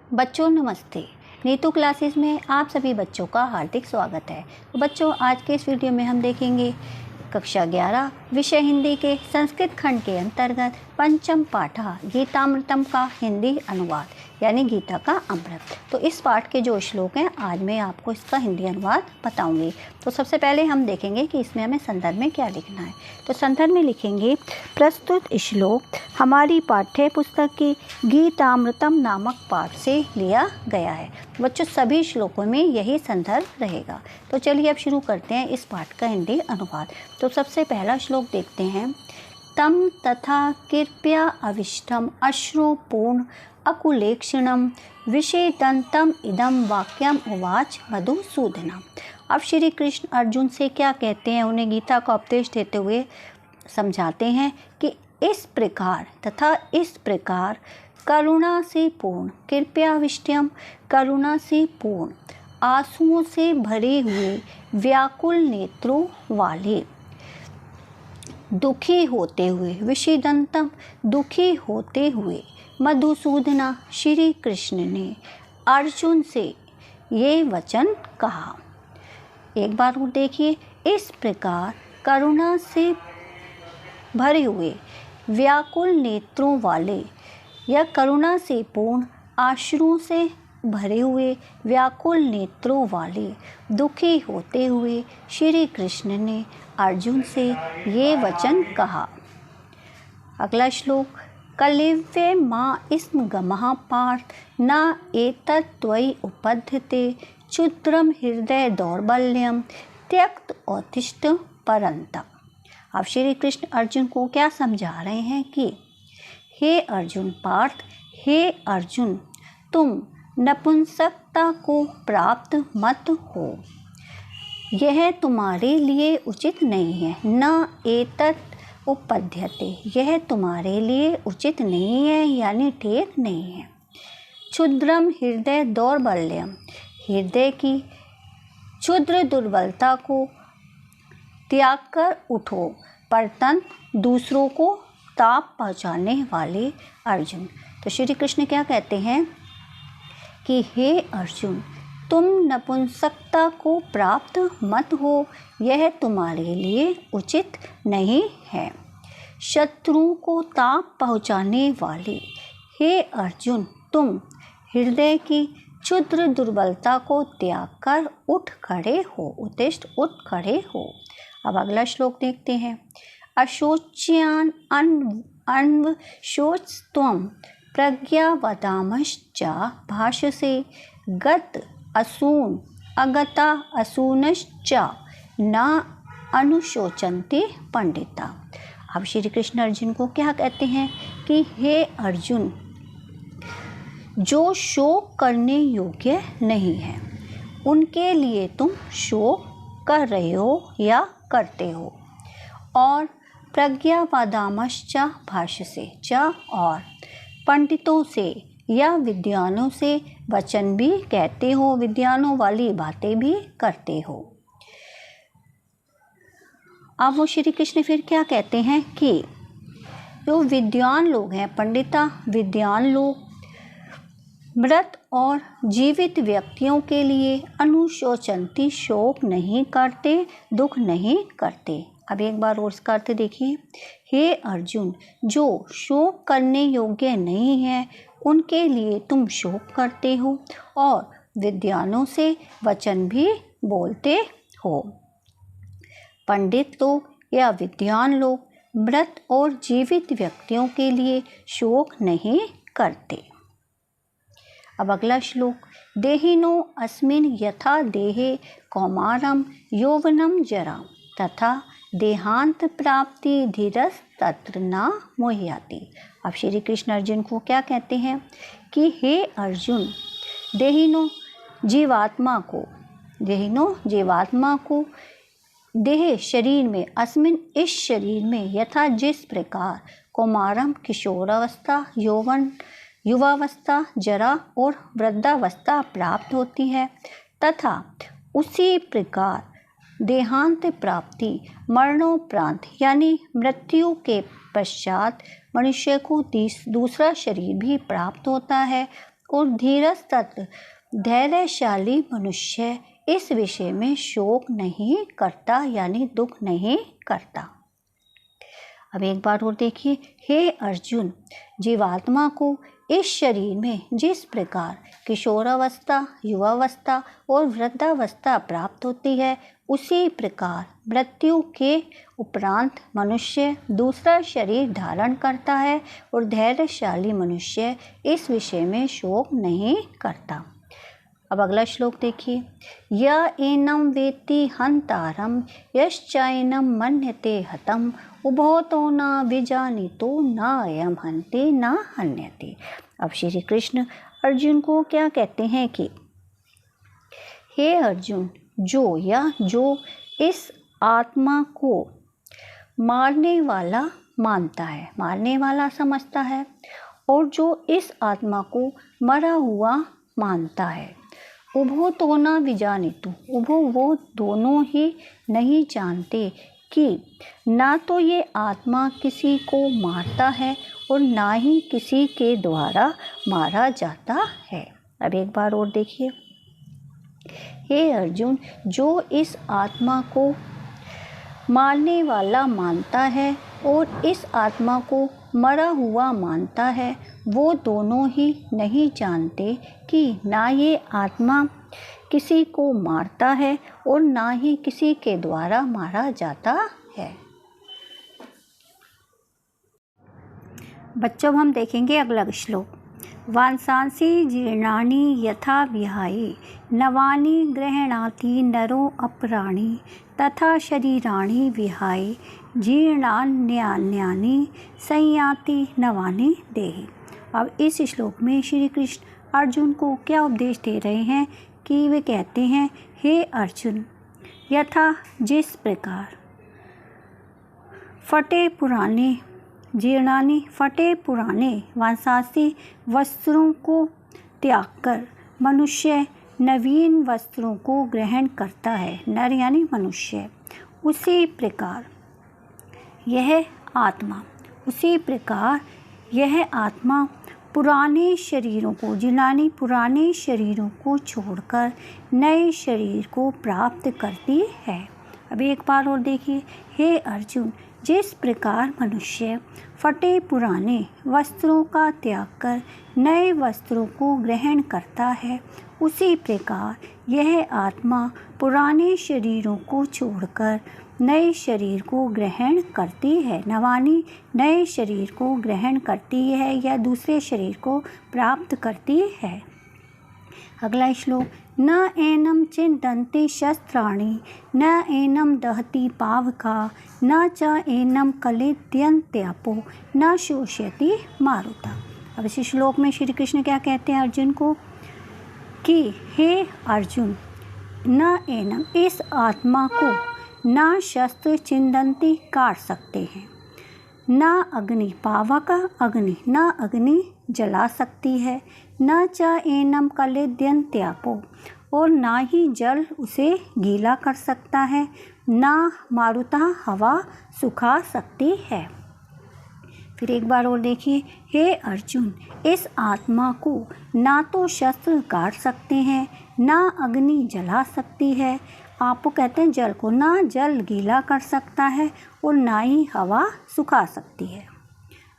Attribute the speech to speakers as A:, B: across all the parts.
A: बच्चों नमस्ते। नीतू क्लासेस में आप सभी बच्चों का हार्दिक स्वागत है। तो बच्चों, आज के इस वीडियो में हम देखेंगे कक्षा 11 विषय हिंदी के संस्कृत खंड के अंतर्गत पंचम पाठा गीतामृतम का हिंदी अनुवाद यानी गीता का अमृत। तो इस पाठ के जो श्लोक हैं आज मैं आपको इसका हिंदी अनुवाद बताऊंगी। तो सबसे पहले हम देखेंगे कि इसमें हमें संदर्भ में क्या लिखना है। तो संदर्भ में लिखेंगे प्रस्तुत श्लोक हमारी पाठ्य पुस्तक की गीतामृतम नामक पाठ से लिया गया है। बच्चों, सभी श्लोकों में यही संदर्भ रहेगा। तो चलिए अब शुरू करते हैं इस पाठ का हिंदी अनुवाद। तो सबसे पहला श्लोक देखते हैं। तम तथा कृपया अविष्टम अश्रुपूर्ण अकुलेक्षणम विषेदंतम इदम वाक्यम उवाच मधुसूदना। अब श्री कृष्ण अर्जुन से क्या कहते हैं, उन्हें गीता का उपदेश देते हुए समझाते हैं कि इस प्रकार तथा इस प्रकार करुणा से पूर्ण कृपयाविष्टम करुणा से पूर्ण आंसुओं से भरे हुए व्याकुल नेत्रों वाले दुखी होते हुए विषिदंतम दुखी होते हुए मधुसूदना श्री कृष्ण ने अर्जुन से ये वचन कहा। एक बार और देखिए। इस प्रकार करुणा से भरे हुए व्याकुल नेत्रों वाले या करुणा से पूर्ण आश्रुओं से भरे हुए व्याकुल नेत्रों वाले दुखी होते हुए श्री कृष्ण ने अर्जुन से ये वचन कहा। अगला श्लोक। कलिव्य माँ स्म गमः पार्थ न एतत्त्वयि उपद्यते क्षुद्रम हृदय दौर्बल्यम त्यक्त औत्तिष्ठ परंतप। अब श्री कृष्ण अर्जुन को क्या समझा रहे हैं कि हे अर्जुन पार्थ, हे अर्जुन, तुम नपुंसकता को प्राप्त मत हो, यह तुम्हारे लिए उचित नहीं है। न एतत् उपपद्यते, यह तुम्हारे लिए उचित नहीं है यानी ठीक नहीं है। क्षुद्रम हृदय दौर्बल्यम, हृदय की क्षुद्र दुर्बलता को त्याग कर उठो, परतन दूसरों को ताप पहुँचाने वाले अर्जुन। तो श्री कृष्ण क्या कहते हैं कि हे अर्जुन, तुम नपुंसकता को प्राप्त मत हो, यह तुम्हारे लिए उचित नहीं है। शत्रुओं को ताप पहुँचाने वाले हे अर्जुन, तुम हृदय की क्षुद्र दुर्बलता को त्याग कर उठ खड़े हो, उत्तिष्ठ उठ खड़े हो। अब अगला श्लोक देखते हैं। अशोच्यान अन्वशोचस्त्वं प्रज्ञावदामश्च भाषसे गत असून अगता असूनश्च न अनुशोचन्ते पंडिता। अब श्री कृष्ण अर्जुन को क्या कहते हैं कि हे अर्जुन, जो शोक करने योग्य नहीं है उनके लिए तुम शोक कर रहे हो या करते हो। और प्रज्ञावादामश्च भाष्य च, और पंडितों से या विद्वानों से वचन भी कहते हो, विद्वानों वाली बातें भी करते हो। अब वो श्री कृष्ण फिर क्या कहते हैं कि जो विद्वान लोग हैं, पंडिता विद्वान लोग मृत और जीवित व्यक्तियों के लिए अनुशोचन्ति शोक नहीं करते, दुख नहीं करते। अब एक बार और इसका अर्थ देखिए। हे अर्जुन, जो शोक करने योग्य नहीं है उनके लिए तुम शोक करते हो और विद्वानों से वचन भी बोलते हो। पंडित लोग या विद्वान लोग मृत और जीवित व्यक्तियों के लिए शोक नहीं करते। अब अगला श्लोक। देहिनो अस्मिन् यथा देहे कौमारम यौवनम जरा तथा देहांत प्राप्ति धीरस तत्र न मोह्यति। अब श्री कृष्ण अर्जुन को क्या कहते हैं कि हे अर्जुन, देहिनो जीवात्मा को देह शरीर में, अस्मिन इस शरीर में, यथा जिस प्रकार कौमारम किशोरावस्था, यौवन युवावस्था, जरा और वृद्धावस्था प्राप्त होती है, तथा उसी प्रकार देहांत प्राप्ति मरणोपरांत यानी मृत्यु के पश्चात मनुष्य को दूसरा शरीर भी प्राप्त होता है और धीरज तथा धैर्यशाली मनुष्य इस विषय में शोक नहीं करता, यानी दुख नहीं करता। अब एक बार और देखिए, हे अर्जुन, जीवात्मा को इस शरीर में जिस प्रकार किशोरावस्था, युवावस्था और वृद्धावस्था प्राप्त होती है, उसी प्रकार मृत्यु के उपरांत मनुष्य दूसरा शरीर धारण करता है और धैर्यशाली मनुष्य इस विषय में शोक नहीं करता। अब अगला श्लोक देखिए, य एनं वेत्ति हन्तारं यश्चैनं मन्यते हतम् उभौ तो न विजानीतो न अयं हन्ति न हन्यते। अब श्री कृष्ण अर्जुन को क्या कहते हैं कि हे अर्जुन, जो इस आत्मा को मारने वाला मानता है, मारने वाला समझता है, और जो इस आत्मा को मरा हुआ मानता है, उभो तो न विजानीतु, उभो वो दोनों ही नहीं जानते कि ना तो ये आत्मा किसी को मारता है और ना ही किसी के द्वारा मारा जाता है। अब एक बार और देखिए, हे अर्जुन, जो इस आत्मा को मारने वाला मानता है और इस आत्मा को मरा हुआ मानता है, वो दोनों ही नहीं जानते कि ना ये आत्मा किसी को मारता है और ना ही किसी के द्वारा मारा जाता है। बच्चों, हम देखेंगे अगला श्लोक। वांसांसि जीर्णानि यथा विहाय नवानि गृह्णाति नरो अपराणि तथा शरीराणि विहाय जीर्णान्यान्यानि संयाति नवानि देहि। अब इस श्लोक में श्री कृष्ण अर्जुन को क्या उपदेश दे रहे हैं कि वे कहते हैं, हे अर्जुन, यथा जिस प्रकार फटे पुराने जीर्णानि फटे पुराने वांसांसि वस्त्रों को त्याग कर मनुष्य नवीन वस्त्रों को ग्रहण करता है, नर यानी मनुष्य, उसी प्रकार यह आत्मा पुराने शरीरों को, जीर्णानि पुराने शरीरों को छोड़कर नए शरीर को प्राप्त करती है। अब एक बार और देखिए, हे अर्जुन, जिस प्रकार मनुष्य फटे पुराने वस्त्रों का त्याग कर नए वस्त्रों को ग्रहण करता है, उसी प्रकार यह आत्मा पुराने शरीरों को छोड़कर नए शरीर को ग्रहण करती है। नवानी नए शरीर को ग्रहण करती है या दूसरे शरीर को प्राप्त करती है। अगला श्लोक, न एनं छिन्दन्ति शस्त्राणि न एनं दहति पावका न च एनं क्लेदयन्त्यापो न शोषयति मारुता। अब इस श्लोक में श्री कृष्ण क्या कहते हैं अर्जुन को कि हे अर्जुन, न एनं इस आत्मा को न शस्त्र छिन्दन्ति काट सकते हैं, न अग्नि पावक अग्नि न अग्नि जला सकती है, न च एनं क्लेदयन्त्यापो और ना ही जल उसे गीला कर सकता है, ना मारुता हवा सुखा सकती है। फिर एक बार और देखिए, हे अर्जुन, इस आत्मा को ना तो शस्त्र काट सकते हैं, ना अग्नि जला सकती है, आपको कहते हैं जल को, ना जल गीला कर सकता है और ना ही हवा सुखा सकती है।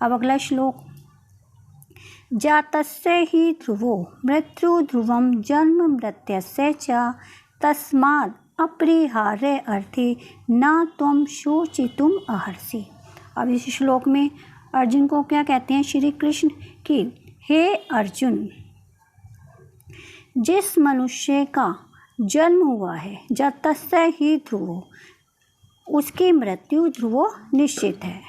A: अब अगला श्लोक, जातस्य हि ध्रुवो मृत्यु ध्रुवं जन्म मृत्यस्य च तस्माद् अपरिहार्य अर्थे न त्वं शोचितुम् अर्हसि। अब इस श्लोक में अर्जुन को क्या कहते हैं श्री कृष्ण कि हे अर्जुन, जिस मनुष्य का जन्म हुआ है, जातस्य हि ध्रुवो, उसकी मृत्यु ध्रुवो निश्चित है,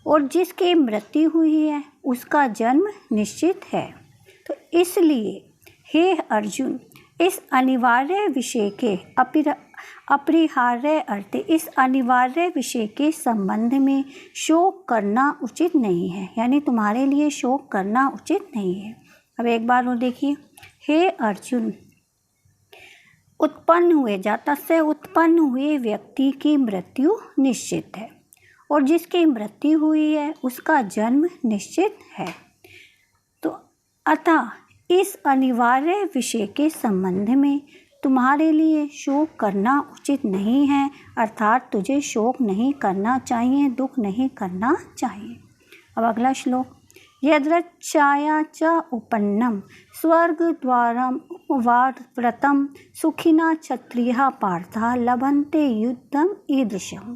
A: और जिसकी मृत्यु हुई है उसका जन्म निश्चित है। तो इसलिए हे अर्जुन, इस अनिवार्य विषय के अपरिहार्य अर्थ, इस अनिवार्य विषय के संबंध में शोक करना उचित नहीं है, यानी तुम्हारे लिए शोक करना उचित नहीं है। अब एक बार और देखिए, हे अर्जुन, उत्पन्न हुए जाता से उत्पन्न हुए व्यक्ति की मृत्यु निश्चित है, और जिसकी मृत्यु हुई है उसका जन्म निश्चित है। तो अतः इस अनिवार्य विषय के संबंध में तुम्हारे लिए शोक करना उचित नहीं है, अर्थात तुझे शोक नहीं करना चाहिए, दुख नहीं करना चाहिए। अब अगला श्लोक, यद्रच्छाया च उपन्नम स्वर्गद्वारम उपवादव्रतम सुखिना क्षत्रियः पार्था लभन्ते युद्धम ईदृशम्।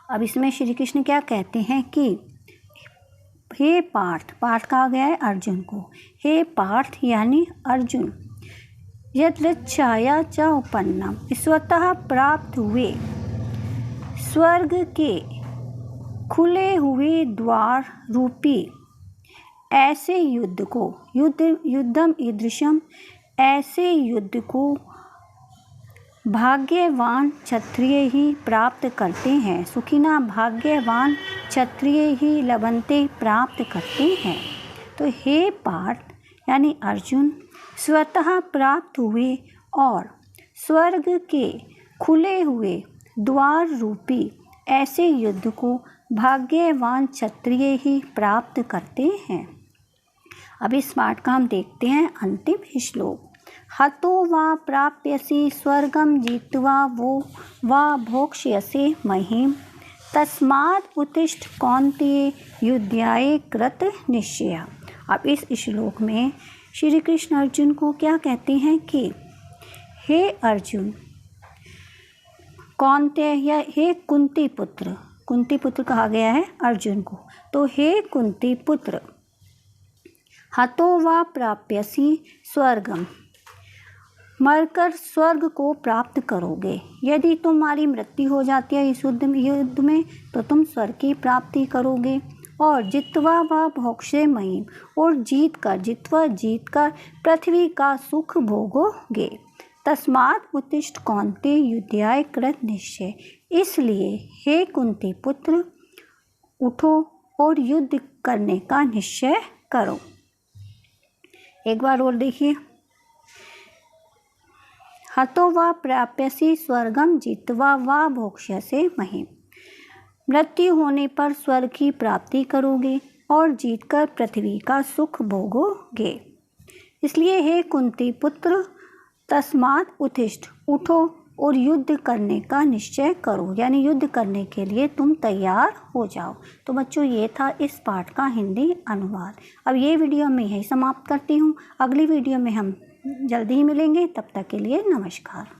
A: अब इसमें श्री कृष्ण क्या कहते हैं कि हे पार्थ, पार्थ कहा गया है अर्जुन को, हे पार्थ यानी अर्जुन, यद्रच्छाया च उपन्नम स्वतः प्राप्त हुए स्वर्ग के खुले हुए द्वार रूपी ऐसे युद्ध को, युद्धम ईदृशम, ऐसे युद्ध को भाग्यवान क्षत्रिय ही प्राप्त करते हैं। सुखिना, भाग्यवान क्षत्रिय ही लभन्ते, प्राप्त करते हैं। तो हे पार्थ यानी अर्जुन, स्वतः प्राप्त हुए और स्वर्ग के खुले हुए द्वार रूपी ऐसे युद्ध को भाग्यवान क्षत्रिय ही प्राप्त करते हैं। अब इस पाठ का हम देखते हैं अंतिम श्लोक, हतो वा प्राप्यसि स्वर्गम जित्वा वो वा भोक्ष्यसे महीम तस्मात् उत्तिष्ठ कौन्तेय युध्याय कृत निश्चय। अब इस श्लोक में श्री कृष्ण अर्जुन को क्या कहते हैं कि हे अर्जुन, कौन्तेय या हे कुंती पुत्र, कुंती पुत्र कहा गया है अर्जुन को, तो हे कुंती पुत्र, हतो वा प्राप्यसि स्वर्गम, मरकर स्वर्ग को प्राप्त करोगे। यदि तुम्हारी मृत्यु हो जाती है इस युद्ध में तो तुम स्वर्ग की प्राप्ति करोगे। और जित्वा व भोक्ष्ये महीम, और जीत कर पृथ्वी का सुख भोगोगे। तस्मात् उत्तिष्ठ कौन्तेय युध्याय कृत निश्चय, इसलिए हे कुंती पुत्र उठो और युद्ध करने का निश्चय करो। एक बार और देखिए, हतो वा प्राप्यसि स्वर्गम जित्वा वा भोक्ष्यसे महीम, मृत्यु होने पर स्वर्ग की प्राप्ति करोगे और जीतकर पृथ्वी का सुख भोगोगे। इसलिए हे कुंती पुत्र, तस्मात् उत्तिष्ठ, उठो और युद्ध करने का निश्चय करो, यानी युद्ध करने के लिए तुम तैयार हो जाओ। तो बच्चों, ये था इस पाठ का हिंदी अनुवाद। अब ये वीडियो मैं यही समाप्त करती हूँ। अगली वीडियो में हम जल्दी ही मिलेंगे, तब तक के लिए नमस्कार।